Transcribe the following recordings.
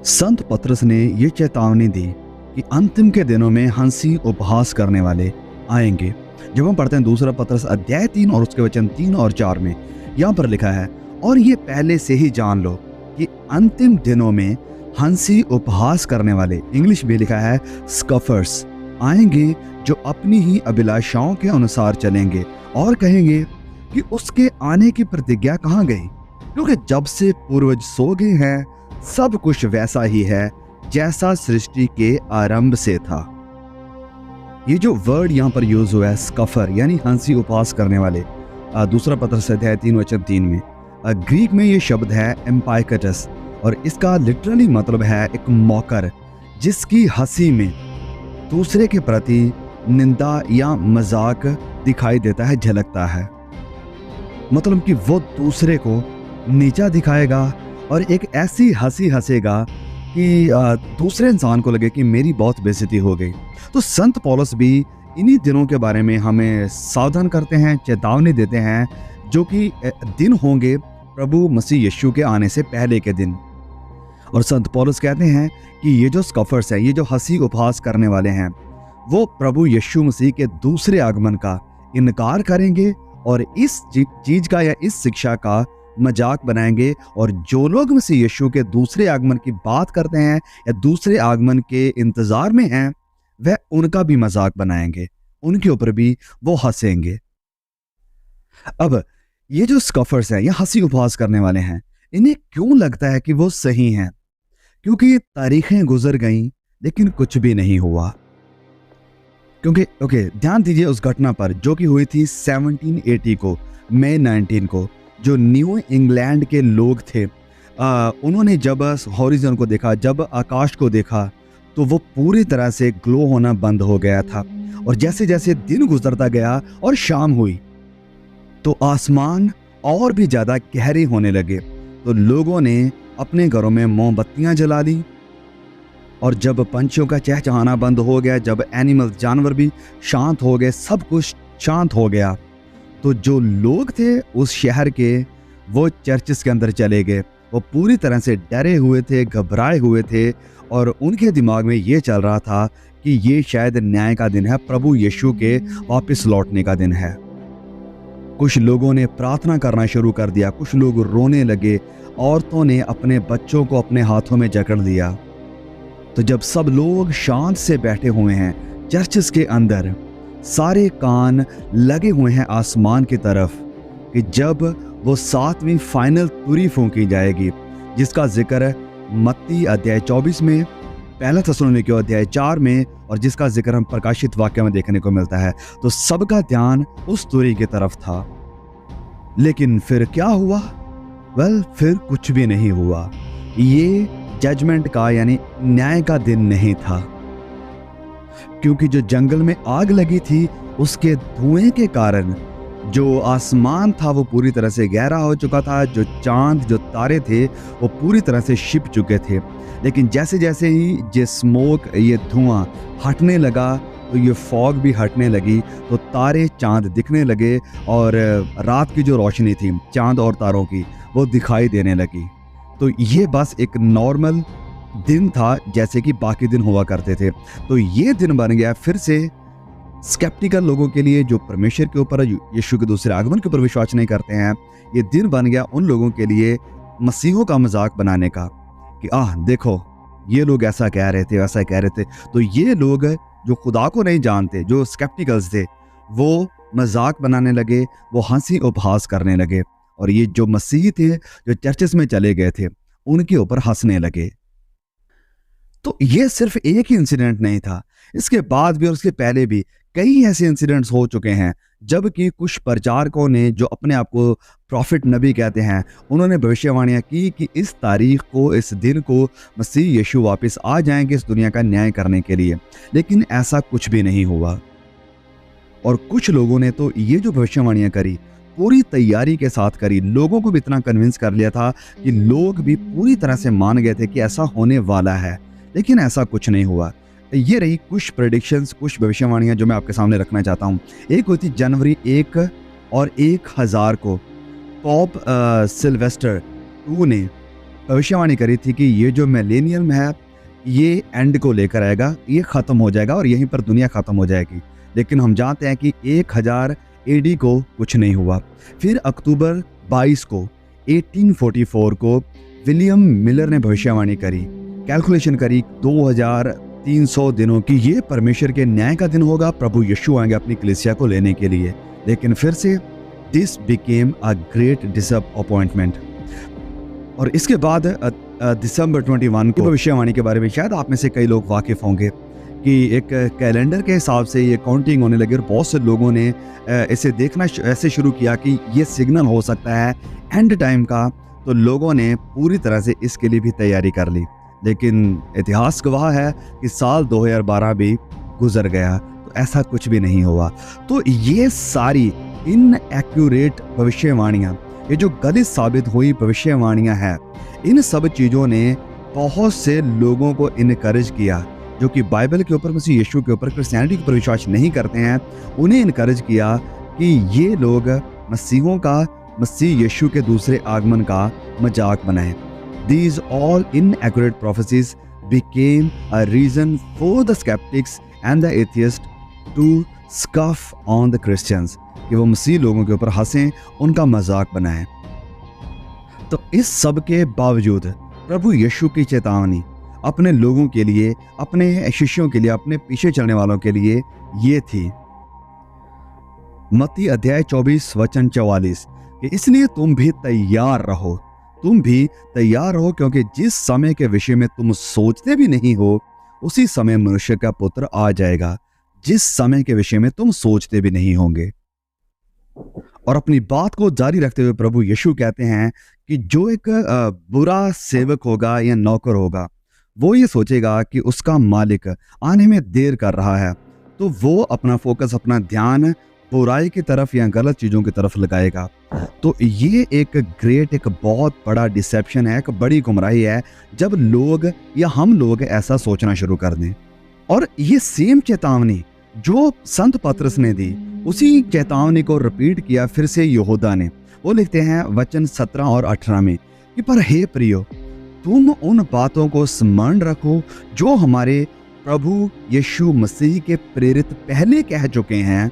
संत पतरस ने ये चेतावनी दी कि अंतिम के दिनों में हंसी उपहास करने वाले आएंगे। जब हम पढ़ते हैं दूसरा पतरस अध्याय 3 और उसके वचन 3 और 4 में यहाँ पर लिखा है, और ये पहले से ही जान लो कि अंतिम दिनों में हंसी उपहास करने वाले, इंग्लिश में लिखा है स्कफर्स, आएंगे जो अपनी ही अभिलाषाओं के अनुसार चलेंगे और कहेंगे कि उसके आने की प्रतिज्ञा कहाँ गई, क्योंकि जब से पूर्वज सो गए हैं सब कुछ वैसा ही है जैसा सृष्टि के आरंभ से था। ये जो वर्ड यहाँ पर यूज हुआ है स्कफर यानी हंसी उपहास करने वाले, दूसरा पतरस अध्याय 3 वचन 3 में ग्रीक में ये शब्द है एम्पाइकटस और इसका लिटरली मतलब है एक मौकर जिसकी हंसी में दूसरे के प्रति निंदा या मजाक दिखाई देता है, झलकता है। मतलब कि वो दूसरे को नीचा दिखाएगा और एक ऐसी हंसी हंसेगा कि दूसरे इंसान को लगे कि मेरी बहुत बेइज्जती हो गई। तो संत पौलुस भी इन्हीं दिनों के बारे में हमें सावधान करते हैं, चेतावनी देते हैं, जो कि दिन होंगे प्रभु मसीह यीशु के आने से पहले के दिन। और संत पौलुस कहते हैं कि ये जो स्कफर्स हैं, ये जो हंसी उपहास करने वाले हैं, वो प्रभु यीशु मसीह के दूसरे आगमन का इनकार करेंगे और इस चीज का या इस शिक्षा का मजाक बनाएंगे। और जो लोग मसीह यीशु के दूसरे आगमन की बात करते हैं या दूसरे आगमन के इंतजार में हैं, वह उनका भी मजाक बनाएंगे, उनके ऊपर भी वो हंसेंगे। अब ये जो स्कफर्स हैं या हंसी उपहास करने वाले हैं, इन्हें क्यों लगता है कि वो सही हैं? क्योंकि तारीखें गुजर गईं लेकिन कुछ भी नहीं हुआ। क्योंकि ध्यान दीजिए उस घटना पर जो कि हुई थी 1780 को, मई 19 को। जो न्यू इंग्लैंड के लोग थे, उन्होंने जब हॉरिजन को देखा, जब आकाश को देखा, तो वो पूरी तरह से ग्लो होना बंद हो गया था। और जैसे जैसे दिन गुजरता गया और शाम हुई तो आसमान और भी ज़्यादा गहरे होने लगे। तो लोगों ने अपने घरों में मोमबत्तियां जला ली और जब पंछियों का चहचहाना बंद हो गया, जब एनिमल जानवर भी शांत हो गए, सब कुछ शांत हो गया, तो जो लोग थे उस शहर के, वो चर्चेस के अंदर चले गए। वो पूरी तरह से डरे हुए थे, घबराए हुए थे और उनके दिमाग में ये चल रहा था कि ये शायद न्याय का दिन है, प्रभु यीशु के वापस लौटने का दिन है। कुछ लोगों ने प्रार्थना करना शुरू कर दिया, कुछ लोग रोने लगे, औरतों ने अपने बच्चों को अपने हाथों में जकड़ लिया। तो जब सब लोग शांत से बैठे हुए हैं चर्चेस के अंदर, सारे कान लगे हुए हैं आसमान की तरफ कि जब वो 7वीं फाइनल तुरी फूंकी जाएगी, जिसका जिक्र मत्ती अध्याय 24 में, पहला थिस्सलुनीकियों अध्याय 4 में और जिसका जिक्र हम प्रकाशित वाक्य में देखने को मिलता है। तो सबका ध्यान उस तुरी की तरफ था। लेकिन फिर क्या हुआ? फिर कुछ भी नहीं हुआ। ये जजमेंट का यानी न्याय का दिन नहीं था, क्योंकि जो जंगल में आग लगी थी उसके धुएं के कारण जो आसमान था वो पूरी तरह से गहरा हो चुका था। जो चांद, जो तारे थे वो पूरी तरह से छिप चुके थे। लेकिन जैसे जैसे ही ये स्मोक, ये धुआं हटने लगा तो ये फॉग भी हटने लगी, तो तारे, चांद दिखने लगे और रात की जो रोशनी थी चांद और तारों की, वो दिखाई देने लगी। तो ये बस एक नॉर्मल दिन था जैसे कि बाकी दिन हुआ करते थे। तो ये दिन बन गया फिर से स्केप्टिकल लोगों के लिए, जो परमेश्वर के ऊपर, यीशु के दूसरे आगमन के ऊपर विश्वास नहीं करते हैं। ये दिन बन गया उन लोगों के लिए मसीहों का मजाक बनाने का कि देखो ये लोग ऐसा कह रहे थे, वैसा कह रहे थे। तो ये लोग जो खुदा को नहीं जानते, जो स्केप्टिकल्स थे, वो मजाक बनाने लगे, वो हंसी उपहास करने लगे। और ये जो मसीही थे, जो चर्चेस में चले गए थे, उनके ऊपर हंसने लगे। तो ये सिर्फ एक ही इंसिडेंट नहीं था, इसके बाद भी और उसके पहले भी कई ऐसे इंसिडेंट्स हो चुके हैं जबकि कुछ प्रचारकों ने, जो अपने आप को प्रॉफिट नबी कहते हैं, उन्होंने भविष्यवाणियां की कि इस तारीख को, इस दिन को मसीह यीशु वापस आ जाएंगे इस दुनिया का न्याय करने के लिए। लेकिन ऐसा कुछ भी नहीं हुआ। और कुछ लोगों ने तो ये जो भविष्यवाणियां करी पूरी तैयारी के साथ करी, लोगों को भी इतना कन्विंस कर लिया था कि लोग भी पूरी तरह से मान गए थे कि ऐसा होने वाला है। लेकिन ऐसा कुछ नहीं हुआ। ये रही कुछ प्रेडिक्शंस, कुछ भविष्यवाणियां जो मैं आपके सामने रखना चाहता हूं। एक हुई थी जनवरी 1 और 1000 को पोप सिल्वेस्टर II ने भविष्यवाणी करी थी कि ये जो मिलेनियम है ये एंड को लेकर आएगा, ये ख़त्म हो जाएगा और यहीं पर दुनिया ख़त्म हो जाएगी। लेकिन हम जानते हैं कि 1000 एडी को कुछ नहीं हुआ। फिर अक्टूबर 22 को 1844 को विलियम मिलर ने भविष्यवाणी करी, कैलकुलेशन करी 2300 दिनों की, ये परमेश्वर के न्याय का दिन होगा, प्रभु यीशु आएंगे अपनी कलीसिया को लेने के लिए। लेकिन फिर से this became a great disappointment. और इसके बाद दिसंबर 21 की भविष्यवाणी के बारे में शायद आप में से कई लोग वाकिफ होंगे कि एक कैलेंडर के हिसाब से ये काउंटिंग होने लगी और बहुत से लोगों ने इसे देखना ऐसे शुरू किया कि ये सिग्नल हो सकता है एंड टाइम का। तो लोगों ने पूरी तरह से इसके लिए भी तैयारी कर ली। लेकिन इतिहास गवाह है कि साल 2012 भी गुजर गया, तो ऐसा कुछ भी नहीं हुआ। तो ये सारी इनएक्यूरेट भविष्यवाणियाँ, ये जो गलत साबित हुई भविष्यवाणियाँ हैं, इन सब चीज़ों ने बहुत से लोगों को इनकरेज किया जो कि बाइबल के ऊपर, मसीह यीशु के ऊपर, क्रिश्चियनिटी के ऊपर विश्वास नहीं करते हैं। उन्हें इनकरेज किया कि ये लोग मसीहों का, मसीह यीशु के दूसरे आगमन का मजाक बनाएं। These all inaccurate prophecies became a reason for the skeptics and the atheists to scoff on the Christians, कि वो मसीह लोगों के ऊपर हंसें, उनका मजाक बनाएं। तो इस सब के बावजूद प्रभु यीशु की चेतावनी अपने लोगों के लिए, अपने शिष्यों के लिए, अपने पीछे चलने वालों के लिए ये थी, मत्ती अध्याय 24 वचन 44, कि इसलिए तुम भी तैयार रहो, तुम भी तैयार रहो, क्योंकि जिस समय के विषय में तुम सोचते भी नहीं हो उसी समय मनुष्य का पुत्र आ जाएगा, जिस समय के विषय में तुम सोचते भी नहीं होंगे। और अपनी बात को जारी रखते हुए प्रभु यीशु कहते हैं कि जो एक बुरा सेवक होगा या नौकर होगा, वो ये सोचेगा कि उसका मालिक आने में देर कर रहा है, तो वो अपना फोकस, अपना ध्यान बुराई की तरफ या गलत चीज़ों की तरफ लगाएगा। तो ये एक बहुत बड़ा डिसेप्शन है, एक बड़ी गुमराही है जब लोग या हम लोग ऐसा सोचना शुरू कर दें। और ये सेम चेतावनी जो संत पतरस ने दी, उसी चेतावनी को रिपीट किया फिर से यहूदा ने। वो लिखते हैं वचन 17 और 18 में कि पर हे प्रियो, तुम उन बातों को स्मरण रखो जो हमारे प्रभु यीशु मसीह के प्रेरित पहले कह चुके हैं।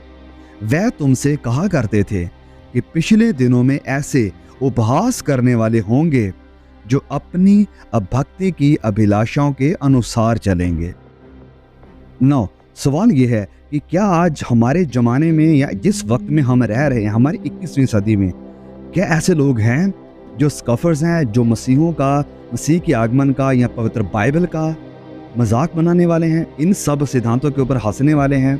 वह तुमसे कहा करते थे कि पिछले दिनों में ऐसे उपहास करने वाले होंगे जो अपनी भक्ति की अभिलाषाओं के अनुसार चलेंगे। नौ, सवाल यह है कि क्या आज हमारे ज़माने में या जिस वक्त में हम रह रहे हैं, हमारी 21वीं सदी में, क्या ऐसे लोग हैं जो स्कफर्स हैं, जो मसीहों का, मसीह के आगमन का या पवित्र बाइबल का मजाक बनाने वाले हैं, इन सब सिद्धांतों के ऊपर हंसने वाले हैं?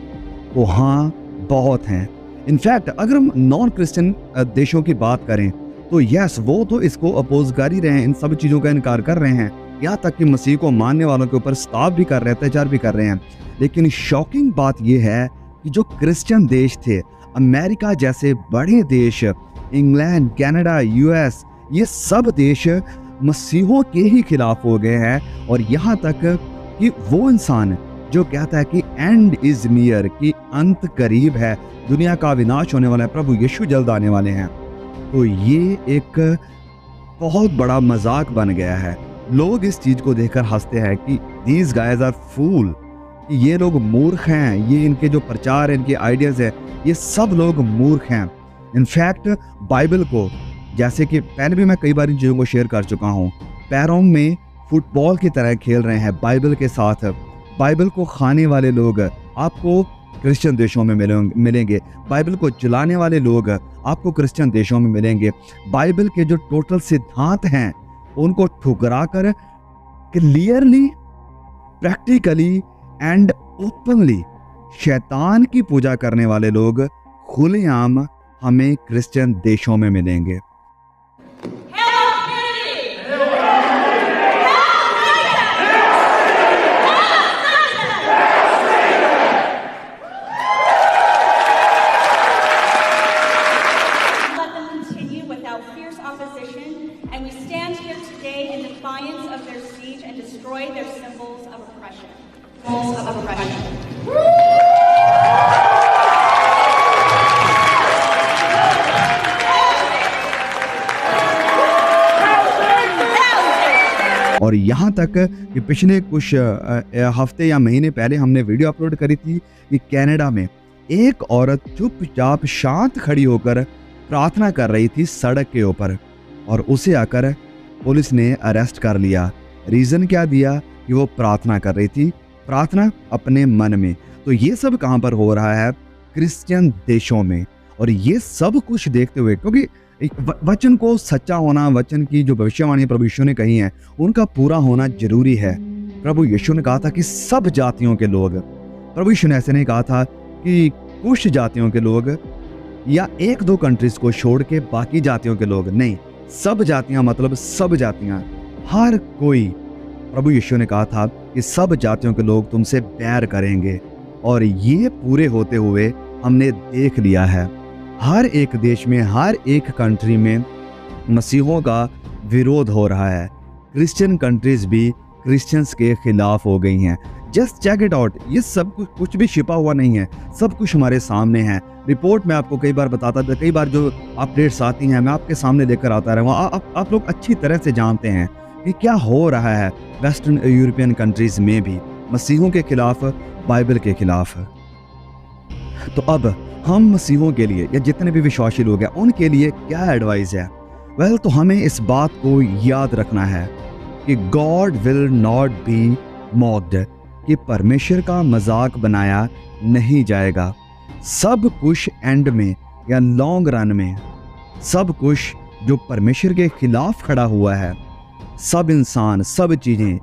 तो हाँ, बहुत हैं। इनफैक्ट अगर हम नॉन क्रिश्चियन देशों की बात करें तो यस, वो तो इसको अपोज कर ही रहे हैं, इन सब चीज़ों का इनकार कर रहे हैं, यहाँ तक कि मसीह को मानने वालों के ऊपर स्ताव भी कर रहे हैं, अत्याचार भी कर रहे हैं। लेकिन शॉकिंग बात यह है कि जो क्रिश्चियन देश थे, अमेरिका जैसे बड़े देश, इंग्लैंड, कनाडा, यूएस, ये सब देश मसीहों के ही खिलाफ हो गए हैं। और यहाँ तक कि वो इंसान जो कहता है कि एंड इज नियर, कि अंत करीब है, दुनिया का विनाश होने वाला है, प्रभु यीशु जल्द आने वाले हैं, तो ये एक बहुत बड़ा मजाक बन गया है। लोग इस चीज को देखकर हंसते हैं कि दीज गाइज आर फूल, कि ये लोग मूर्ख हैं, ये इनके जो प्रचार, इनके आइडियाज है, ये सब लोग मूर्ख हैं। इनफैक्ट बाइबल को, जैसे कि पहले भी मैं कई बार इन चीज़ों को शेयर कर चुका हूँ, पैरों में फुटबॉल की तरह खेल रहे हैं बाइबल के साथ। बाइबल को खाने वाले लोग आपको क्रिश्चियन देशों में मिलेंगे, बाइबल को जलाने वाले लोग आपको क्रिश्चियन देशों में मिलेंगे। बाइबल के जो टोटल सिद्धांत हैं उनको ठुकरा कर क्लियरली, प्रैक्टिकली एंड ओपनली शैतान की पूजा करने वाले लोग खुलेआम हमें क्रिश्चियन देशों में मिलेंगे। और यहाँ तक कि पिछले कुछ हफ्ते या महीने पहले हमने वीडियो अपलोड करी थी कि कनाडा में एक औरत चुपचाप शांत खड़ी होकर प्रार्थना कर रही थी सड़क के ऊपर, और उसे आकर पुलिस ने अरेस्ट कर लिया। रीज़न क्या दिया कि वो प्रार्थना कर रही थी, प्रार्थना अपने मन में। तो ये सब कहाँ पर हो रहा है? क्रिश्चियन देशों में। और ये सब कुछ देखते हुए, क्योंकि वचन को सच्चा होना, वचन की जो भविष्यवाणी प्रभु यीशु ने कही है उनका पूरा होना जरूरी है। प्रभु यीशु ने कहा था कि सब जातियों के लोग, प्रभु यीशु ने ऐसे नहीं कहा था कि कुछ जातियों के लोग या एक दो कंट्रीज को छोड़ के बाकी जातियों के लोग, नहीं, सब जातियां, मतलब सब जातियां, हर कोई। प्रभु यीशु ने कहा था कि सब जातियों के लोग तुमसे बैर करेंगे, और ये पूरे होते हुए हमने देख लिया है। हर एक देश में, हर एक कंट्री में मसीहों का विरोध हो रहा है। क्रिश्चियन कंट्रीज भी क्रिश्चियंस के खिलाफ हो गई हैं। Just check it out. ये सब कुछ भी छिपा हुआ नहीं है, सब कुछ हमारे सामने है। रिपोर्ट में आपको कई बार बताता था, कई बार जो अपडेट्स आती हैं मैं आपके सामने लेकर आता रहा हूँ। आप लोग अच्छी तरह से जानते हैं कि क्या हो रहा है वेस्टर्न यूरोपियन कंट्रीज में भी मसीहों के खिलाफ, बाइबल के खिलाफ। तो अब हम मसीहों के लिए या जितने भी विश्वासी लोग हैं उनके लिए क्या एडवाइस है? वेल, तो हमें इस बात को याद रखना है कि God will not be mocked, कि परमेश्वर का मजाक बनाया नहीं जाएगा। सब कुछ एंड में या लॉन्ग रन में, सब कुछ जो परमेश्वर के खिलाफ खड़ा हुआ है, सब इंसान, सब चीज़ें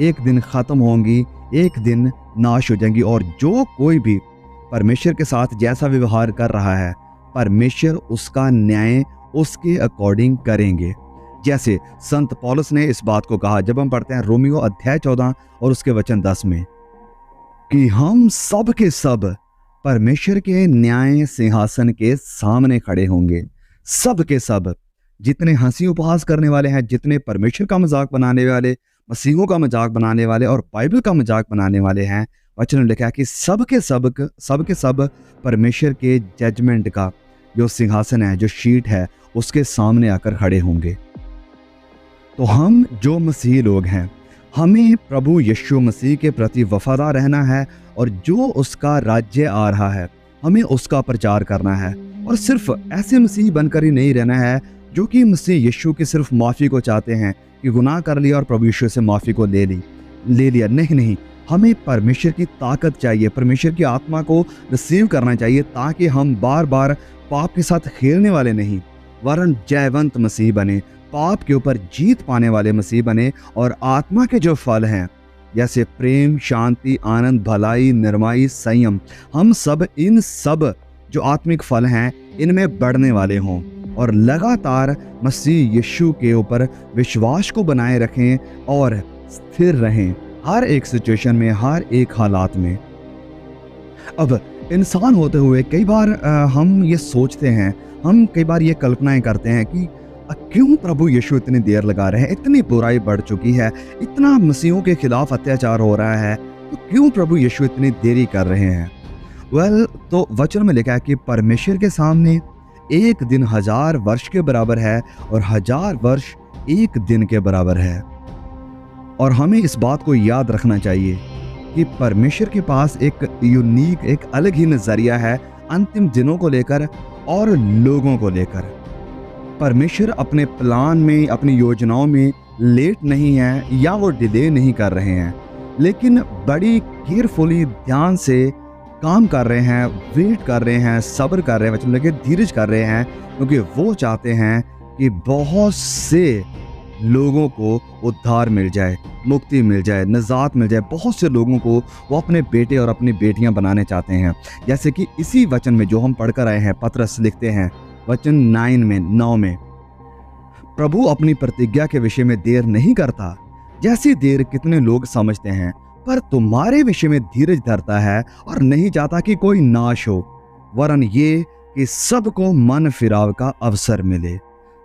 एक दिन ख़त्म होंगी, एक दिन नाश हो जाएंगी। और जो कोई भी परमेश्वर के साथ जैसा व्यवहार कर रहा है, परमेश्वर उसका न्याय उसके अकॉर्डिंग करेंगे। जैसे संत पौलुस ने इस बात को कहा, जब हम पढ़ते हैं रोमियो अध्याय 14 और उसके वचन 10 में, कि हम सब के सब परमेश्वर के न्याय सिंहासन के सामने खड़े होंगे। सब के सब, जितने हंसी उपहास करने वाले हैं, जितने परमेश्वर का मजाक बनाने वाले, मसीहों का मजाक बनाने वाले और बाइबल का मजाक बनाने वाले हैं, वचन में लिखा है कि सब के सब परमेश्वर के जजमेंट का जो सिंहासन है, जो शीट है, उसके सामने आकर खड़े होंगे। तो हम जो मसीही लोग हैं, हमें प्रभु यीशु मसीह के प्रति वफादार रहना है, और जो उसका राज्य आ रहा है हमें उसका प्रचार करना है। और सिर्फ ऐसे मसीही बनकर ही नहीं रहना है जो कि मसीह यीशु की सिर्फ माफ़ी को चाहते हैं कि गुनाह कर लिया और प्रभु यीशु से माफ़ी को ले लिया। नहीं, हमें परमेश्वर की ताकत चाहिए, परमेश्वर की आत्मा को रिसीव करना चाहिए, ताकि हम बार बार पाप के साथ खेलने वाले नहीं, वरन जयवंत मसीह बने, पाप के ऊपर जीत पाने वाले मसीह बने। और आत्मा के जो फल हैं, जैसे प्रेम, शांति, आनंद, भलाई, निर्मयी, संयम, हम सब इन सब जो आत्मिक फल हैं इनमें बढ़ने वाले हों, और लगातार मसीह यीशु के ऊपर विश्वास को बनाए रखें और स्थिर रहें हर एक सिचुएशन में, हर एक हालात में। अब इंसान होते हुए कई बार हम ये सोचते हैं, हम कई बार ये कल्पनाएं करते हैं कि क्यों प्रभु यीशु इतनी देर लगा रहे हैं, इतनी बुराई बढ़ चुकी है, इतना मसीहों के खिलाफ अत्याचार हो रहा है, तो क्यों प्रभु यीशु इतनी देरी कर रहे हैं? वेल, तो वचन में लिखा है कि परमेश्वर के सामने एक दिन 1000 वर्ष के बराबर है और 1000 वर्ष एक दिन के बराबर है। और हमें इस बात को याद रखना चाहिए कि परमेश्वर के पास एक यूनिक, एक अलग ही नजरिया है अंतिम दिनों को लेकर और लोगों को लेकर। परमेश्वर अपने प्लान में, अपनी योजनाओं में लेट नहीं है या वो डिले नहीं कर रहे हैं, लेकिन बड़ी केयरफुली, ध्यान से काम कर रहे हैं, वेट कर रहे हैं, सब्र कर रहे हैं, मतलब कि धीरज कर रहे हैं, क्योंकि वो चाहते हैं कि बहुत से लोगों को उद्धार मिल जाए, मुक्ति मिल जाए, निजात मिल जाए। बहुत से लोगों को वो अपने बेटे और अपनी बेटियां बनाने चाहते हैं। जैसे कि इसी वचन में जो हम पढ़कर आए हैं, पतरस लिखते हैं वचन 9 में, प्रभु अपनी प्रतिज्ञा के विषय में देर नहीं करता, जैसी देर कितने लोग समझते हैं, पर तुम्हारे विषय में धीरज धरता है और नहीं चाहता कि कोई नाश हो, वरन ये कि सबको मन फिराव का अवसर मिले।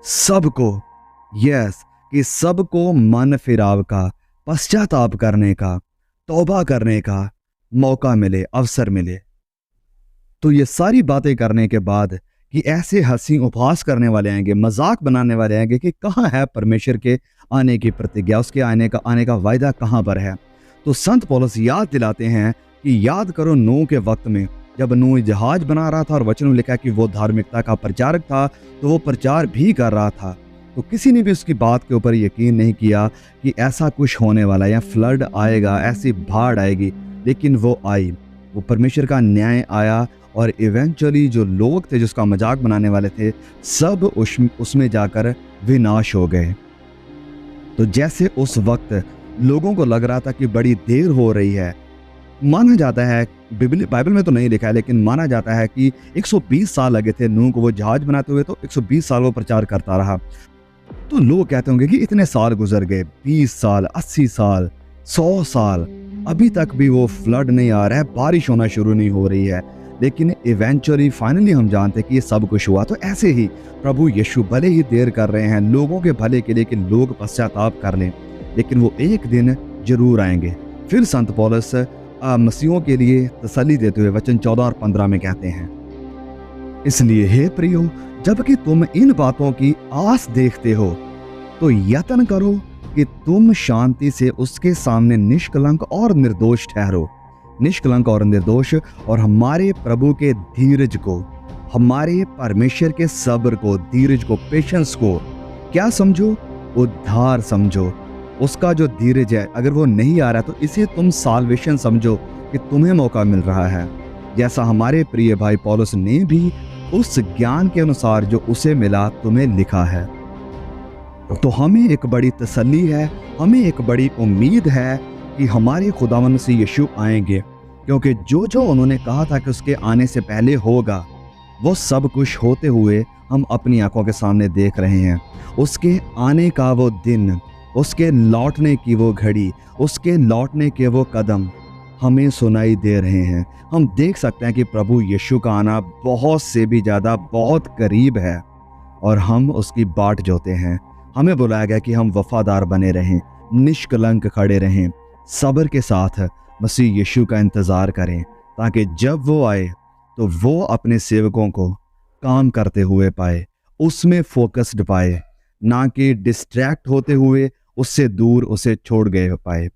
सबको, यस, कि सबको मन फिराव का, पश्चाताप करने का, तौबा करने का मौका मिले, अवसर मिले। तो ये सारी बातें करने के बाद कि ऐसे हंसी उपहास करने वाले आएंगे, मजाक बनाने वाले आएंगे कि कहाँ है परमेश्वर के आने की प्रतिज्ञा, उसके आने का वायदा कहाँ पर है। तो संत पौलुस याद दिलाते हैं कि याद करो नूह के वक्त में, जब नूह जहाज बना रहा था और वचन में लिखा कि वो धार्मिकता का प्रचारक था, तो वो प्रचार भी कर रहा था। तो किसी ने भी उसकी बात के ऊपर यकीन नहीं किया कि ऐसा कुछ होने वाला है या फ्लड आएगा, ऐसी बाढ़ आएगी। लेकिन वो आई, वो परमेश्वर का न्याय आया और इवेंचुअली जो लोग थे जिसका मजाक बनाने वाले थे, सब उसमें जाकर विनाश हो गए। तो जैसे उस वक्त लोगों को लग रहा था कि बड़ी देर हो रही है, माना जाता है, बाइबल में तो नहीं लिखा है लेकिन माना जाता है कि 120 साल लगे थे नूह को वो जहाज बनाते हुए, तो 120 साल वो प्रचार करता रहा। तो लोग कहते होंगे कि इतने साल गुजर गए, 20 साल, 80 साल, 100 साल, अभी तक भी वो फ्लड नहीं आ रहा है, बारिश होना शुरू नहीं हो रही है। लेकिन इवेंचुअली फाइनली हम जानते हैं कि ये सब कुछ हुआ। तो ऐसे ही प्रभु यीशु भले ही देर कर रहे हैं लोगों के भले के लिए कि लोग पश्चाताप कर लें, लेकिन वो एक दिन जरूर आएंगे। फिर संत पौलुस मसीहों के लिए तसल्ली देते हुए वचन 14 और 15 में कहते हैं, इसलिए हे प्रियो, जबकि तुम इन बातों की आस देखते हो, तो यत्न करो कि तुम शांति से उसके सामने निष्कलंक और निर्दोष ठहरो। निष्कलंक और निर्दोष, और हमारे प्रभु के धीरज को, हमारे परमेश्वर के सब्र को, धीरज को, पेशेंस को क्या समझो? उद्धार समझो। उसका जो धीरज है, अगर वो नहीं आ रहा तो इसे तुम साल्वेशन समझो कि तुम्हें मौका मिल रहा है। जैसा हमारे प्रिय भाई पौलुस ने भी उस ज्ञान के अनुसार जो उसे मिला तुम्हें लिखा है। तो हमें एक बड़ी तसल्ली है, हमें एक बड़ी उम्मीद है कि हमारे खुदावंद मसीह यीशु आएंगे, क्योंकि जो जो उन्होंने कहा था कि उसके आने से पहले होगा, वो सब कुछ होते हुए हम अपनी आंखों के सामने देख रहे हैं। उसके आने का वो दिन, उसके लौटने की वो घड़ी, उसके लौटने के वो कदम हमें सुनाई दे रहे हैं। हम देख सकते हैं कि प्रभु यीशु का आना बहुत से भी ज़्यादा बहुत करीब है और हम उसकी बाट जोते हैं। हमें बुलाया गया कि हम वफादार बने रहें, निष्कलंक खड़े रहें, सब्र के साथ मसीह यीशु का इंतज़ार करें, ताकि जब वो आए तो वो अपने सेवकों को काम करते हुए पाए, उसमें फोकस्ड पाए, ना कि डिस्ट्रैक्ट होते हुए उससे दूर उसे छोड़ गए पाए।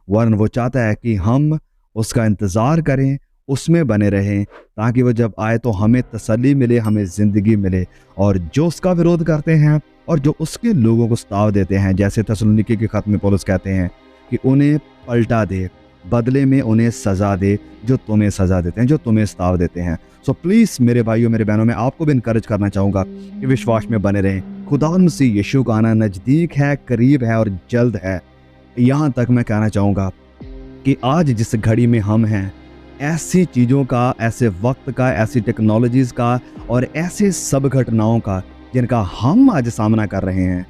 वरन वो चाहता है कि हम उसका इंतज़ार करें, उसमें बने रहें, ताकि वो जब आए तो हमें तसल्ली मिले, हमें ज़िंदगी मिले। और जो उसका विरोध करते हैं और जो उसके लोगों को सताव देते हैं, जैसे थिस्सलुनीके के खत में पौलुस कहते हैं कि उन्हें पलटा दे, बदले में उन्हें सज़ा दे जो तुम्हें सज़ा देते हैं, जो तुम्हें सताव देते हैं। सो प्लीज़ मेरे भाइयों, मेरे बहनों, मैं आपको भी इनकरेज करना चाहूँगा कि विश्वास में बने रहें। खुदावंद मसीह यीशु का आना नज़दीक है, करीब है और जल्द है। यहाँ तक मैं कहना चाहूँगा कि आज जिस घड़ी में हम हैं, ऐसी चीज़ों का, ऐसे वक्त का, ऐसी टेक्नोलॉजीज़ का और ऐसे सब घटनाओं का जिनका हम आज सामना कर रहे हैं,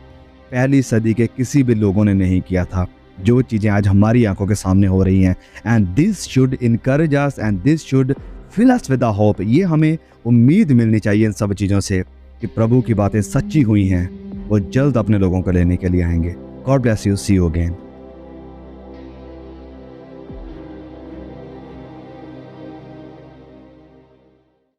पहली सदी के किसी भी लोगों ने नहीं किया था। जो चीज़ें आज हमारी आंखों के सामने हो रही हैं, and this should encourage us and this should fill us with the hope. ये हमें उम्मीद मिलनी चाहिए इन सब चीज़ों से कि प्रभु की बातें सच्ची हुई हैं, वो जल्द अपने लोगों को लेने के लिए आएंगे। God bless you, see you again.